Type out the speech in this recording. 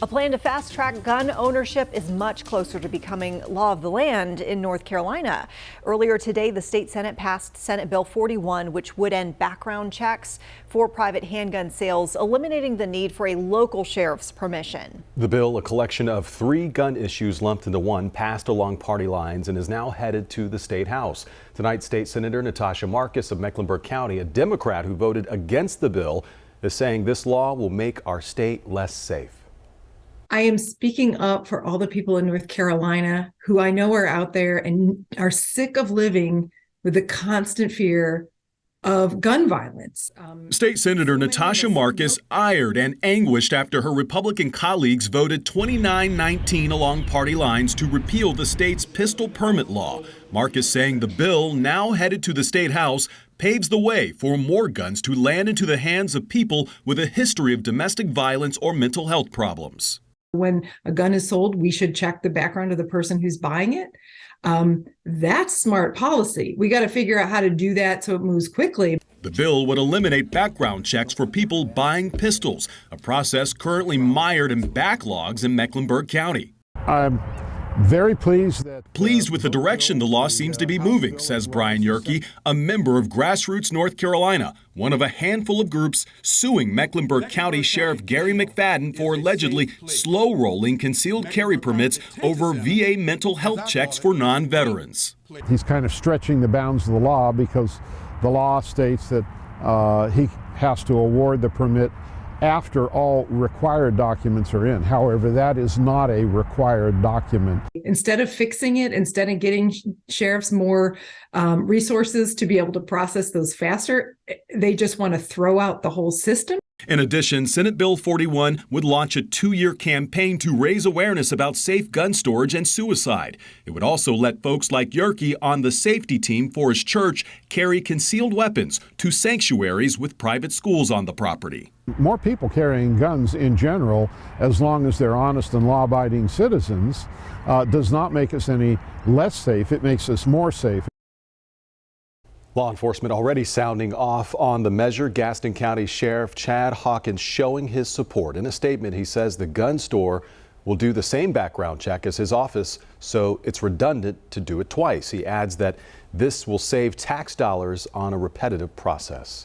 A plan to fast-track gun ownership is much closer to becoming law of the land in North Carolina. Earlier today, the state Senate passed Senate Bill 41, which would end background checks for private handgun sales, eliminating the need for a local sheriff's permission. The bill, a collection of 3 gun issues lumped into one, passed along party lines and is now headed to the state house. Tonight, State Senator Natasha Marcus of Mecklenburg County, a Democrat who voted against the bill, is saying this law will make our state less safe. I am speaking up for all the people in North Carolina who I know are out there and are sick of living with the constant fear of gun violence. State Senator Natasha Marcus ired and anguished after her Republican colleagues voted 29-19 along party lines to repeal the state's pistol permit law. Marcus saying the bill, now headed to the state house, paves the way for more guns to land into the hands of people with a history of domestic violence or mental health problems. When a gun is sold, we should check the background of the person who's buying it. That's smart policy. We got to figure out how to do that so it moves quickly. The bill would eliminate background checks for people buying pistols, a process currently mired in backlogs in Mecklenburg County. I'm very pleased with the direction the law seems to be moving, says Brian Yerke, a member of Grassroots North Carolina, one of a handful of groups suing Mecklenburg County Sheriff Gary McFadden for allegedly slow-rolling concealed carry permits over VA mental health checks for non-veterans. He's kind of stretching the bounds of the law because the law states that he has to award the permit after all required documents are in. However, that is not a required document. Instead of fixing it, instead of getting sheriffs more resources to be able to process those faster, they just want to throw out the whole system. In addition, Senate Bill 41 would launch a 2-year campaign to raise awareness about safe gun storage and suicide. It would also let folks like Yerke on the safety team for his church carry concealed weapons to sanctuaries with private schools on the property. More people carrying guns in general, as long as they're honest and law-abiding citizens, does not make us any less safe. It makes us more safe. Law enforcement already sounding off on the measure. Gaston County Sheriff Chad Hawkins showing his support. In a statement, he says the gun store will do the same background check as his office, so it's redundant to do it twice. He adds that this will save tax dollars on a repetitive process.